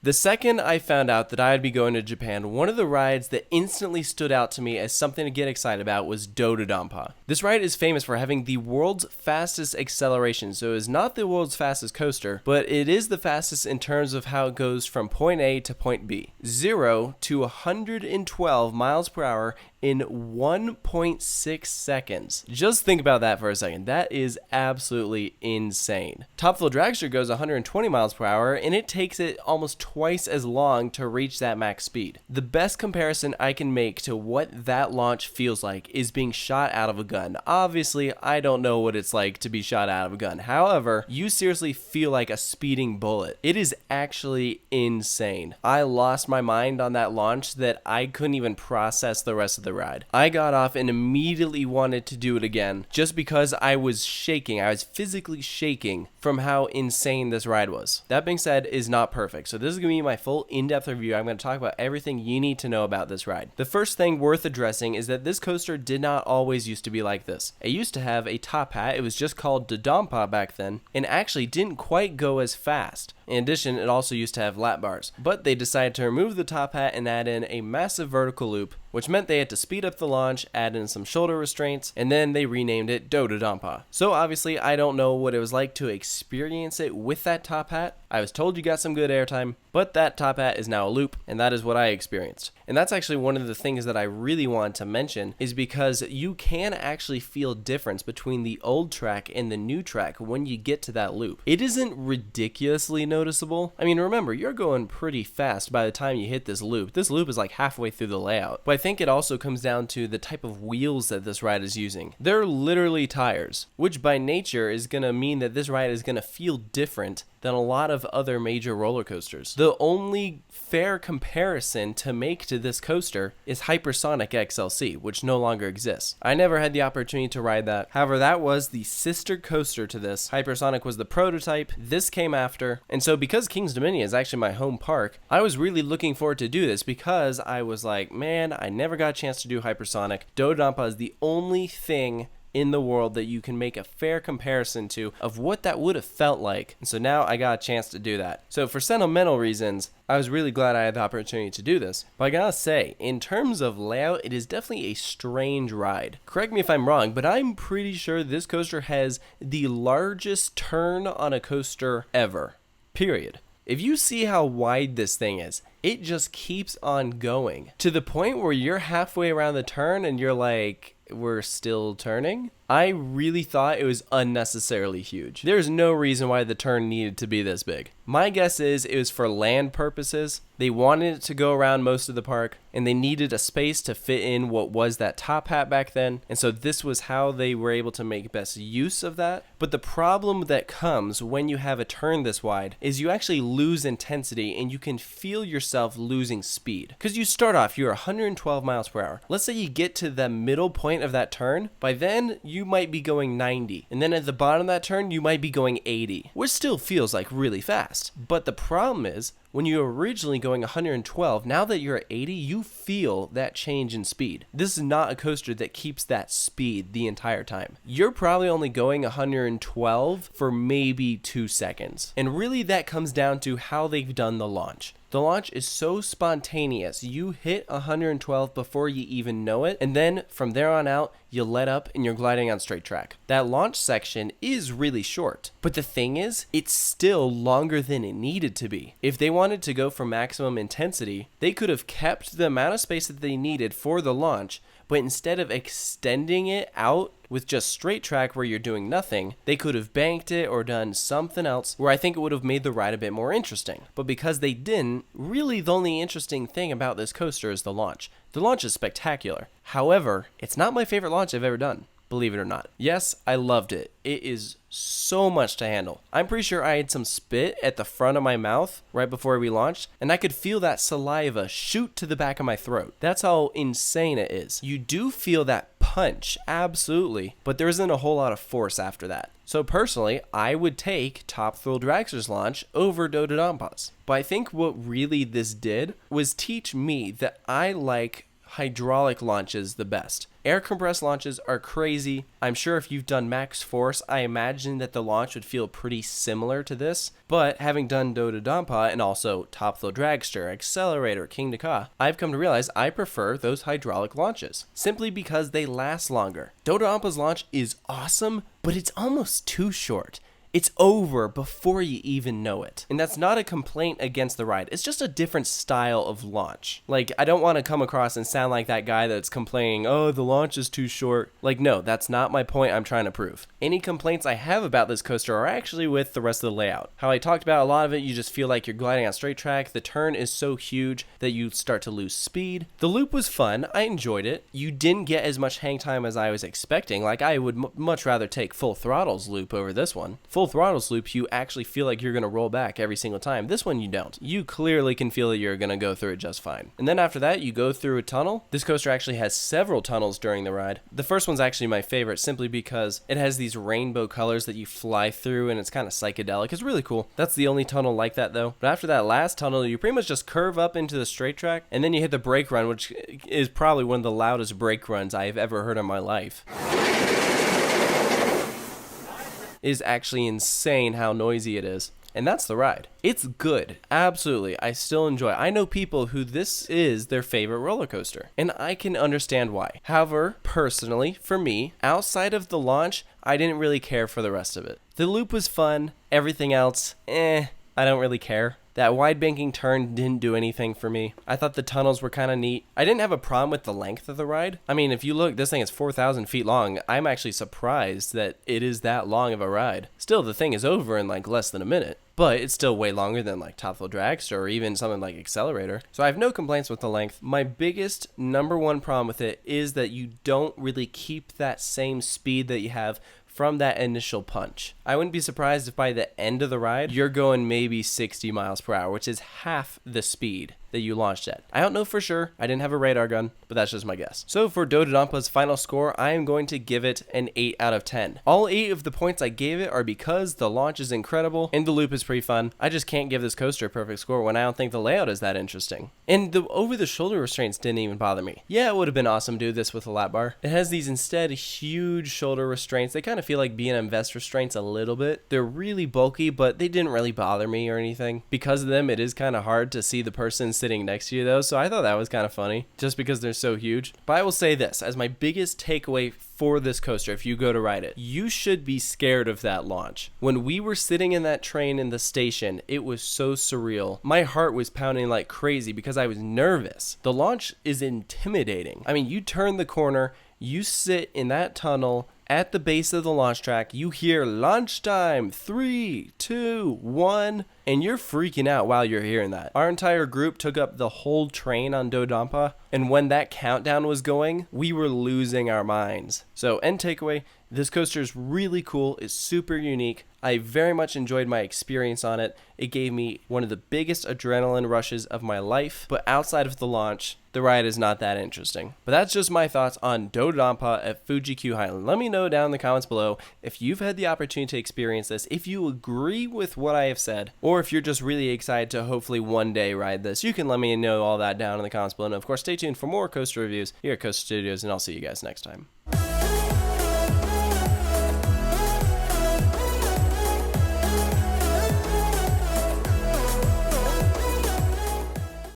The second I found out that I'd be going to Japan, one of the rides that instantly stood out to me as something to get excited about was Do-Dodonpa. This ride is famous for having the world's fastest acceleration, so it is not the world's fastest coaster, but it is the fastest in terms of how it goes from point A to point B. 0 to 112 miles per hour in 1.6 seconds. Just think about that for a second. That is absolutely insane. Top Thrill Dragster goes 120 miles per hour, and it takes it almost twice as long to reach that max speed. The best comparison I can make to what that launch feels like is being shot out of a gun. Obviously, I don't know what it's like to be shot out of a gun. However, you seriously feel like a speeding bullet. It is actually insane. I lost my mind on that launch that I couldn't even process the rest of the ride. I got off and immediately wanted to do it again just because I was shaking. I was physically shaking from how insane this ride was. That being said, is not perfect. So this is going to be my full in-depth review. I'm going to talk about everything you need to know about this ride. The first thing worth addressing is that this coaster did not always used to be like this. It used to have a top hat. It was just called Do-Dodonpa back then, and actually didn't quite go as fast. In addition, it also used to have lap bars, but they decided to remove the top hat and add in a massive vertical loop, which meant they had to speed up the launch, add in some shoulder restraints, and then they renamed it Do-Dodonpa. So obviously, I don't know what it was like to experience it with that top hat. I was told you got some good airtime, but that top hat is now a loop, and that is what I experienced. And that's actually one of the things that I really wanted to mention, is because you can actually feel difference between the old track and the new track when you get to that loop. It isn't ridiculously noticeable. I mean, remember, you're going pretty fast by the time you hit this loop. This loop is like halfway through the layout. But I think it also comes down to the type of wheels that this ride is using. They're literally tires, which by nature is going to mean that this ride is going to feel different than a lot of other major roller coasters. The only fair comparison to make to this coaster is Hypersonic XLC, which no longer exists. I never had the opportunity to ride that. However, that was the sister coaster to this. Hypersonic was the prototype. This came after. And so because King's Dominion is actually my home park, I was really looking forward to do this because I was like, man, I never got a chance to do Hypersonic. Do-Dodonpa is the only thing in the world that you can make a fair comparison to of what that would have felt like. And so now I got a chance to do that. So for sentimental reasons, I was really glad I had the opportunity to do this. But I gotta say, in terms of layout, it is definitely a strange ride. Correct me if I'm wrong, but I'm pretty sure this coaster has the largest turn on a coaster ever. Period. If you see how wide this thing is, it just keeps on going to the point where you're halfway around the turn and you're like, we're still turning? I really thought it was unnecessarily huge. There's no reason why the turn needed to be this big. My guess is it was for land purposes. They wanted it to go around most of the park, and they needed a space to fit in what was that top hat back then, and so this was how they were able to make best use of that. But the problem that comes when you have a turn this wide is you actually lose intensity, and you can feel yourself losing speed. Because you start off, you're 112 miles per hour. Let's say you get to the middle point of that turn. By then, you might be going 90. And then at the bottom of that turn, you might be going 80, which still feels like really fast. But the problem is, when you were originally going 112, now that you're at 80, you feel that change in speed. This is not a coaster that keeps that speed the entire time. You're probably only going 112 for maybe 2 seconds. And really that comes down to how they've done the launch. The launch is so spontaneous. You hit 112 before you even know it, and then from there on out, you let up and you're gliding on straight track. That launch section is really short, but the thing is, it's still longer than it needed to be. If they wanted to go for maximum intensity, they could have kept the amount of space that they needed for the launch, but instead of extending it out with just straight track where you're doing nothing, they could have banked it or done something else where I think it would have made the ride a bit more interesting. But because they didn't, really the only interesting thing about this coaster is the launch. The launch is spectacular. However, it's not my favorite launch I've ever done. Believe it or not. Yes, I loved it. It is so much to handle. I'm pretty sure I had some spit at the front of my mouth right before we launched, and I could feel that saliva shoot to the back of my throat. That's how insane it is. You do feel that punch, absolutely, but there isn't a whole lot of force after that. So personally, I would take Top Thrill Dragster's launch over Do-Dodonpa's. But I think what really this did was teach me that I like hydraulic launches the best. Air compressed launches are crazy. I'm sure if you've done max force, I imagine that the launch would feel pretty similar to this, but having done Do-Dodonpa and also Top Thrill Dragster, Accelerator, King Ka, I've come to realize I prefer those hydraulic launches, simply because they last longer. Do-Dodompa's launch is awesome, but it's almost too short. It's over before you even know it. And that's not a complaint against the ride. It's just a different style of launch. Like, I don't want to come across and sound like that guy that's complaining, oh, the launch is too short. Like, no, that's not my point I'm trying to prove. Any complaints I have about this coaster are actually with the rest of the layout. How I talked about a lot of it, you just feel like you're gliding on straight track. The turn is so huge that you start to lose speed. The loop was fun. I enjoyed it. You didn't get as much hang time as I was expecting. Like, I would much rather take Full Throttle's loop over this one. Full Throttle's loop, you actually feel like you're going to roll back every single time. This one you don't. You clearly can feel that you're going to go through it just fine. And then after that, you go through a tunnel. This coaster actually has several tunnels during the ride. The first one's actually my favorite simply because it has these rainbow colors that you fly through and it's kind of psychedelic. It's really cool. That's the only tunnel like that though. But after that last tunnel, you pretty much just curve up into the straight track and then you hit the brake run, which is probably one of the loudest brake runs I've ever heard in my life. Is actually insane how noisy it is. And that's the ride. It's good. Absolutely. I still enjoy it. I know people who this is their favorite roller coaster, and I can understand why. However, personally, for me, outside of the launch, I didn't really care for the rest of it. The loop was fun. Everything else, I don't really care. That wide banking turn didn't do anything for me. I thought the tunnels were kind of neat. I didn't have a problem with the length of the ride. I mean, if you look, this thing is 4,000 feet long. I'm actually surprised that it is that long of a ride. Still, the thing is over in like less than a minute. But it's still way longer than like Top Thrill Dragster or even something like Accelerator. So I have no complaints with the length. My biggest number one problem with it is that you don't really keep that same speed that you have from that initial punch. I wouldn't be surprised if by the end of the ride, you're going maybe 60 miles per hour, which is half the speed that you launched at. I don't know for sure. I didn't have a radar gun, but that's just my guess. So for Do-Dodompa's final score, I am going to give it an 8 out of 10. All 8 of the points I gave it are because the launch is incredible and the loop is pretty fun. I just can't give this coaster a perfect score when I don't think the layout is that interesting. And the over-the-shoulder restraints didn't even bother me. Yeah, it would have been awesome to do this with a lap bar. It has these instead huge shoulder restraints. They kind of feel like B&M vest restraints a little bit. They're really bulky, but they didn't really bother me or anything. Because of them, it is kind of hard to see the person sitting next to you though, so I thought that was kind of funny just because they're so huge. But I will say this as my biggest takeaway for this coaster, if you go to ride it, you should be scared of that launch. When we were sitting in that train in the station, it was so surreal. My heart was pounding like crazy because I was nervous. The launch is intimidating. I mean, you turn the corner, you sit in that tunnel at the base of the launch track, you hear launch time, 3, 2, 1, and you're freaking out while you're hearing that. Our entire group took up the whole train on Do-Dodonpa, and when that countdown was going, we were losing our minds. So, end takeaway, this coaster is really cool, it's super unique. I very much enjoyed my experience on it. It gave me one of the biggest adrenaline rushes of my life, but outside of the launch, the ride is not that interesting. But that's just my thoughts on Do-Dodonpa at Fuji-Q Highland. Let me know down in the comments below if you've had the opportunity to experience this, if you agree with what I have said, or if you're just really excited to hopefully one day ride this. You can let me know all that down in the comments below. And of course, stay tuned for more coaster reviews here at Coaster Studios, and I'll see you guys next time.